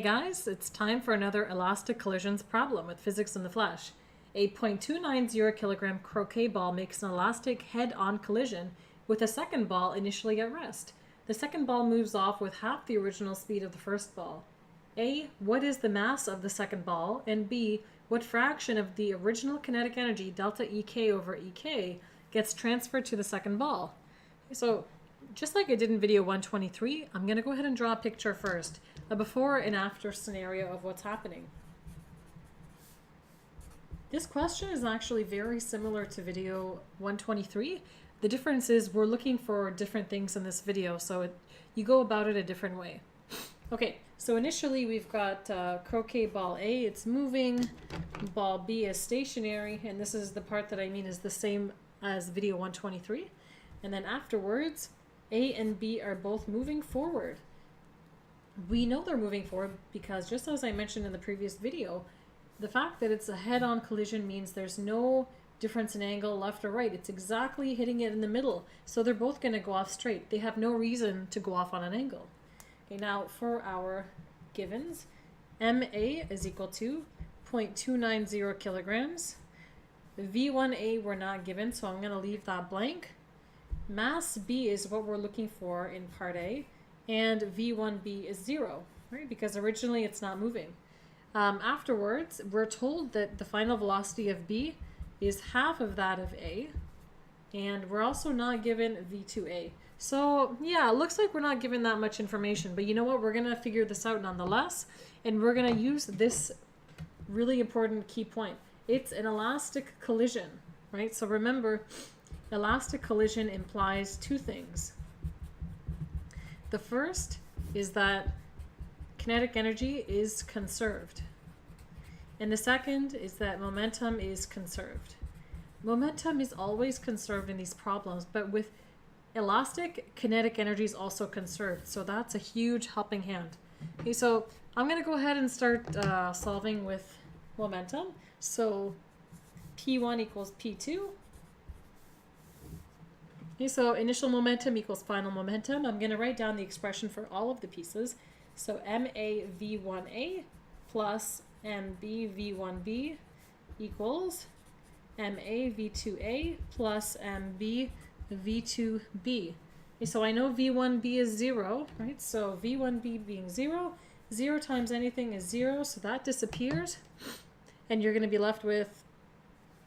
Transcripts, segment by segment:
guys, it's time for another elastic collisions problem with physics in the flesh. A 0.290 kilogram croquet ball makes an elastic head-on collision with a second ball initially at rest. The second ball moves off with half the original speed of the first ball. A, what is the mass of the second ball? And B, what fraction of the original kinetic energy, delta EK over EK, gets transferred to the second ball? So, just like I did in video 123, I'm going to go ahead and draw a picture first, a before and after scenario of what's happening. This question is actually very similar to video 123. The difference is we're looking for different things in this video, so you go about it a different way. Okay, so initially we've got croquet ball A, it's moving, ball B is stationary, and this is the part that I mean is the same as video 123. And then afterwards, A and B are both moving forward. We know they're moving forward because, just as I mentioned in the previous video, the fact that it's a head-on collision means there's no difference in angle left or right. It's exactly hitting it in the middle. So they're both going to go off straight. They have no reason to go off on an angle. Okay, now for our givens, MA is equal to 0.290 kilograms. V1A we're not given, so I'm going to leave that blank. Mass B is what we're looking for in part A, and V1B is 0, right? Because originally it's not moving. Afterwards, we're told that the final velocity of B is half of that of A, and we're also not given V2A. So yeah, it looks like we're not given that much information, but you know what? We're going to figure this out nonetheless, and we're going to use this really important key point. It's an elastic collision, right? So remember, elastic collision implies two things. The first is that kinetic energy is conserved. And the second is that momentum is conserved. Momentum is always conserved in these problems, but with elastic, kinetic energy is also conserved. So that's a huge helping hand. Okay, so I'm going to go ahead and start solving with momentum. So P1 equals P2. Okay, so initial momentum equals final momentum. I'm going to write down the expression for all of the pieces. So MAV1A plus MBV1B equals MAV2A plus MBV2B. Okay, so I know V1B is 0, right? So V1B being 0, 0 times anything is 0, so that disappears. And you're going to be left with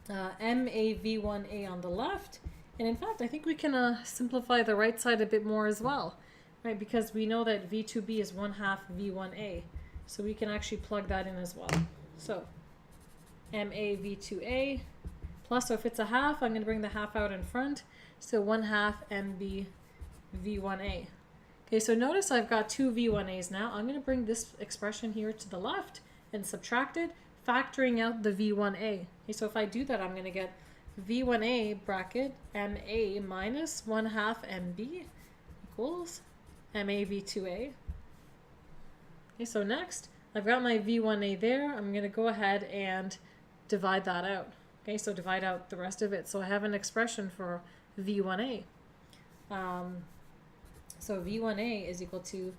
MAV1A on the left. And in fact, I think we can simplify the right side a bit more as well, right? Because we know that V2B is 1/2 V1A. So we can actually plug that in as well. So MAV2A plus, so if it's a half, I'm going to bring the half out in front. So 1/2 MBV1A. Okay, so notice I've got two V1As now. I'm going to bring this expression here to the left and subtract it, factoring out the V1A. Okay, so if I do that, I'm going to get V1A bracket MA minus 1/2 MB equals MAV2A. Okay, so next, I've got my V1A there. I'm going to go ahead and divide that out. Okay, so divide out the rest of it. So I have an expression for V1A. So V1A is equal to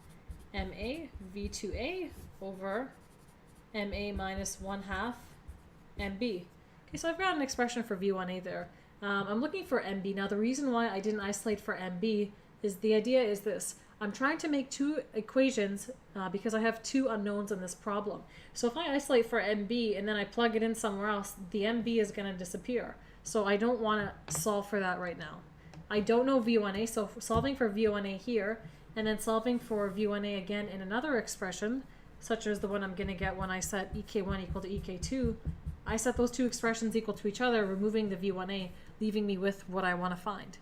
MA V2A over MA minus 1/2 MB. Okay, so I've got an expression for V1A there. I'm looking for MB. Now, the reason why I didn't isolate for MB is the idea is this. I'm trying to make two equations because I have two unknowns in this problem. So if I isolate for MB and then I plug it in somewhere else, the MB is going to disappear. So I don't want to solve for that right now. I don't know V1A, so solving for V1A here and then solving for V1A again in another expression, such as the one I'm going to get when I set EK1 equal to EK2, I set those two expressions equal to each other, removing the V1A, leaving me with what I want to find.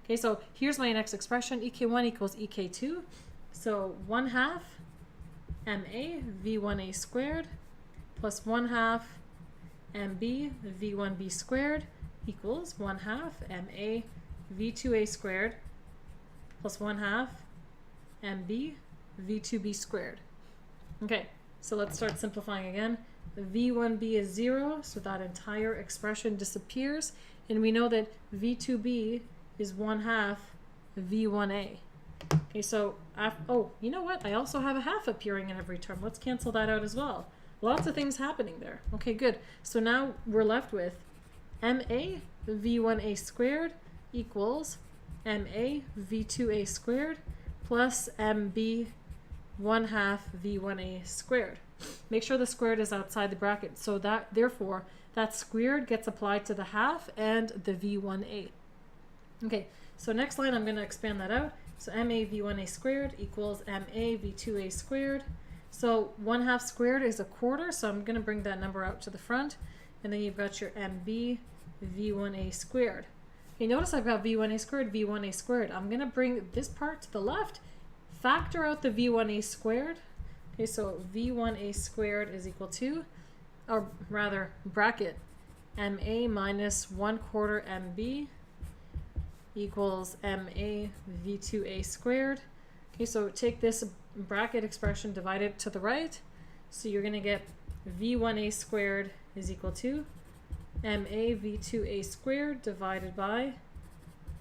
Okay, so here's my next expression. EK1 equals EK2. So 1/2 MA V1A squared plus 1/2 MB V1B squared equals 1/2 MA V2A squared plus 1/2 MB V2B squared. Okay, so let's start simplifying again. The V1B is 0, so that entire expression disappears. And we know that V2B is 1/2 V1A. Okay, so, oh, you know what? I also have a half appearing in every term. Let's cancel that out as well. Lots of things happening there. Okay, good. So now we're left with MA V1A squared equals MA V2A squared plus MB 1/2 V1A squared. Make sure the squared is outside the bracket. So that, therefore, that squared gets applied to the half and the V1A. Okay, so next line I'm going to expand that out. So MA V1A squared equals MA V2A squared. So 1/2 squared is a quarter, so I'm going to bring that number out to the front. And then you've got your MB V1A squared. Okay, notice I've got V1A squared, V1A squared. I'm going to bring this part to the left, factor out the V1A squared. Okay, so V1A squared is equal to, or rather, bracket, MA minus 1/4 MB equals MA V2A squared. Okay, so take this bracket expression, divide it to the right. So you're going to get V1A squared is equal to MA V2A squared divided by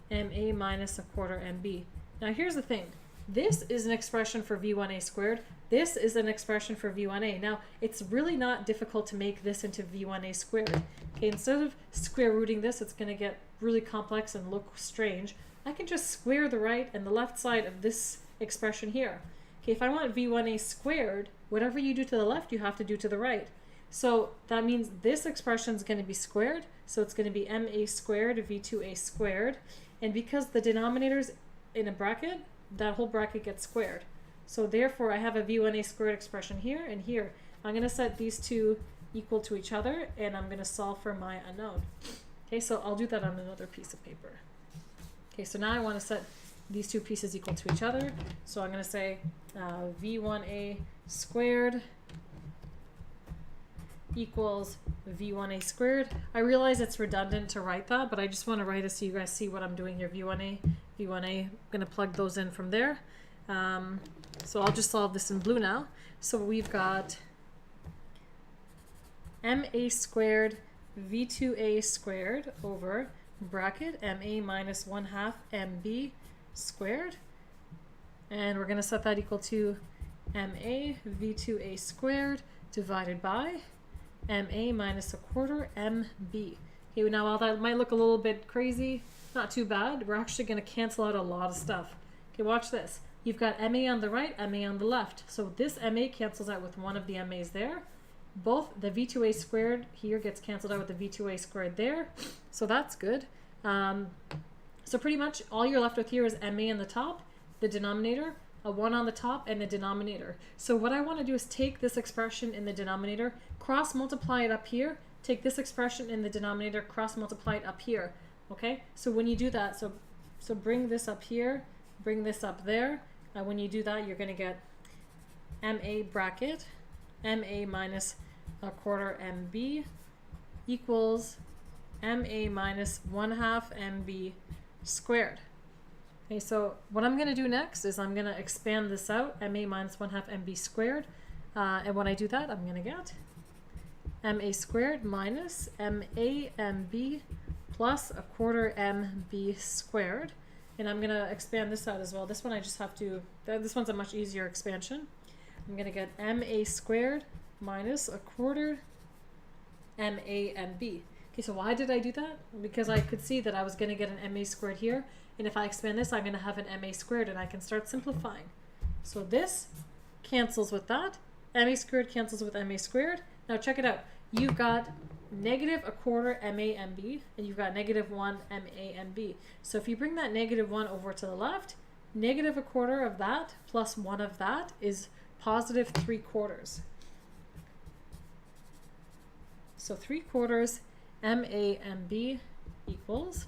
MA minus 1/4 MB. Now here's the thing. This is an expression for V1A squared. This is an expression for V1A. Now, it's really not difficult to make this into V1A squared. Okay, instead of square rooting this, it's going to get really complex and look strange. I can just square the right and the left side of this expression here. Okay, if I want V1A squared, whatever you do to the left, you have to do to the right. So that means this expression is going to be squared. So it's going to be MA squared V2A squared. And because the denominator's in a bracket, that whole bracket gets squared. So therefore, I have a V1A squared expression here and here. I'm going to set these two equal to each other, and I'm going to solve for my unknown. Okay, so I'll do that on another piece of paper. Okay, so now I want to set these two pieces equal to each other. So I'm going to say V1A squared equals V1A squared. I realize it's redundant to write that, but I just want to write it so you guys see what I'm doing here. V1A, I'm going to plug those in from there. So I'll just solve this in blue now. So we've got MA squared V2A squared over bracket MA minus 1/2 MB squared. And we're going to set that equal to MA V2A squared divided by MA minus 1/4 MB. Okay, now while that might look a little bit crazy, not too bad. We're actually going to cancel out a lot of stuff. Okay, watch this. You've got MA on the right, MA on the left. So this MA cancels out with one of the MAs there. Both the V2A squared here gets canceled out with the V2A squared there. So that's good. So pretty much all you're left with here is MA in the top, the denominator, a 1 on the top, and the denominator. So what I want to do is take this expression in the denominator, cross multiply it up here, take this expression in the denominator, cross multiply it up here. Okay, so when you do that, so bring this up here, bring this up there. When you do that, you're going to get MA bracket, MA minus 1/4 MB equals MA minus 1/2 MB squared. Okay, so what I'm going to do next is I'm going to expand this out, MA minus 1/2 MB squared. And when I do that, I'm going to get MA squared minus MA MB plus 1/4 MB squared. And I'm going to expand this out as well. This one I just have to, this one's a much easier expansion. I'm going to get MA squared minus 1/4 MA MB. Okay, so why did I do that? Because I could see that I was going to get an MA squared here. And if I expand this, I'm going to have an MA squared, and I can start simplifying. So this cancels with that. MA squared cancels with MA squared. Now check it out. You've got negative 1/4 MA MB, and you've got negative 1 MA MB. So if you bring that negative 1 over to the left, negative 1/4 of that plus 1 of that is positive 3/4. So 3/4 MA MB equals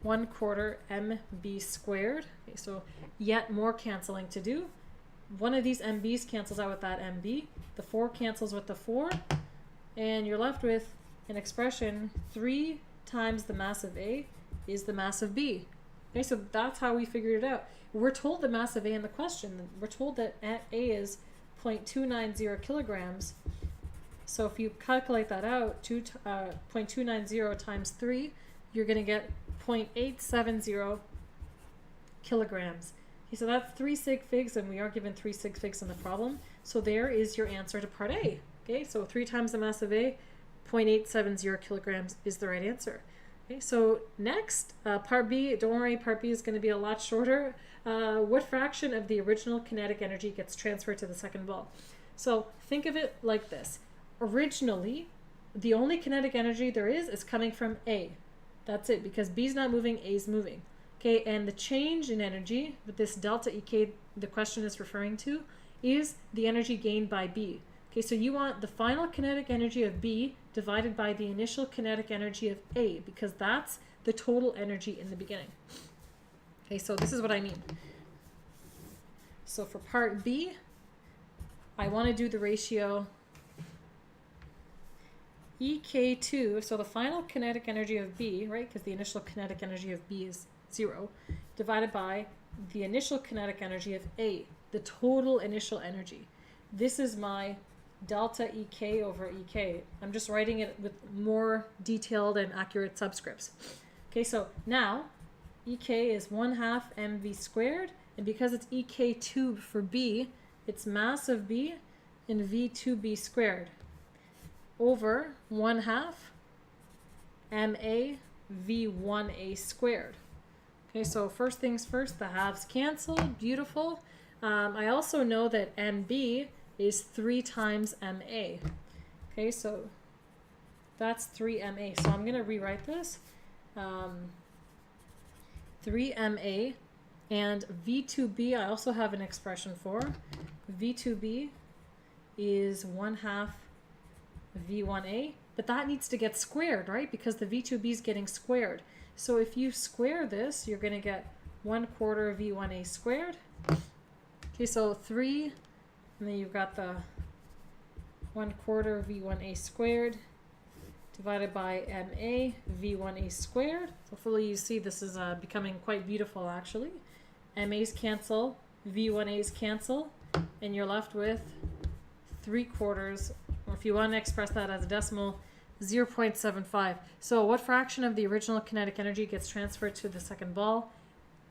1/4 MB squared. Okay, so yet more canceling to do. One of these MBs cancels out with that MB. The 4 cancels with the 4. And you're left with an expression 3 times the mass of A is the mass of B. Okay, so that's how we figured it out. We're told the mass of A in the question. We're told that A is 0.290 kilograms. So if you calculate that out, 0.290 times 3, you're going to get 0.870 kilograms. Okay, so that's 3 sig figs, and we are given 3 sig figs in the problem. So there is your answer to part A. Okay, so 3 times the mass of A, 0.870 kilograms is the right answer. Okay, so next, part B, don't worry, part B is going to be a lot shorter. What fraction of the original kinetic energy gets transferred to the second ball? So think of it like this. Originally, the only kinetic energy there is coming from A. That's it, because B is not moving, A is moving. Okay, and the change in energy, with this delta EK the question is referring to, is the energy gained by B. Okay, so you want the final kinetic energy of B divided by the initial kinetic energy of A, because that's the total energy in the beginning. Okay, so this is what I mean. So for part B, I want to do the ratio EK2, so the final kinetic energy of B, right, because the initial kinetic energy of B is 0, divided by the initial kinetic energy of A, the total initial energy. This is my delta EK over EK. I'm just writing it with more detailed and accurate subscripts. Okay, so now EK is 1/2 mv squared, and because it's EK2 for B, it's mass of B in V2B squared over 1/2 MA V1A squared. Okay, so first things first, the halves cancel, beautiful. I also know that MB is 3 times MA. Okay, so that's 3MA. So I'm going to rewrite this. 3MA, and V2B I also have an expression for. V2B is 1/2 V1A, but that needs to get squared, right? Because the V2B is getting squared. So if you square this, you're going to get 1/4 V1A squared. Okay, so 3, and then you've got the 1/4 V1A squared divided by MA V1A squared. So hopefully you see this is becoming quite beautiful actually. MA's cancel, V1A's cancel, and you're left with 3/4, or if you want to express that as a decimal, 0.75. So what fraction of the original kinetic energy gets transferred to the second ball?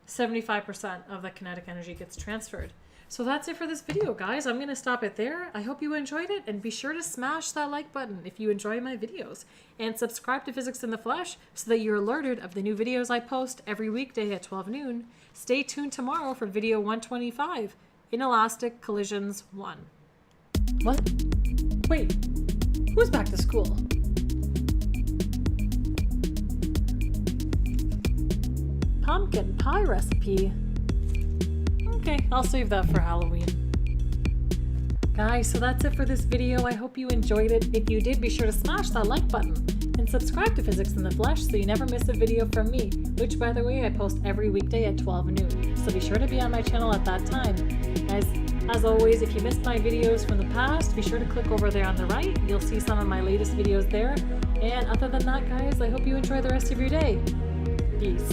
75% of the kinetic energy gets transferred. So that's it for this video, guys. I'm going to stop it there. I hope you enjoyed it, and be sure to smash that like button if you enjoy my videos, and subscribe to Physics in the Flesh so that you're alerted of the new videos I post every weekday at 12 noon. Stay tuned tomorrow for video 125, Inelastic Collisions 1. What? Wait, who's back to school? Pumpkin pie recipe. Okay, I'll save that for Halloween. Guys, so that's it for this video. I hope you enjoyed it. If you did, be sure to smash that like button and subscribe to Physics in the Flesh so you never miss a video from me, which, by the way, I post every weekday at 12 noon. So be sure to be on my channel at that time. Guys, as always, if you missed my videos from the past, be sure to click over there on the right. You'll see some of my latest videos there. And other than that, guys, I hope you enjoy the rest of your day. Peace.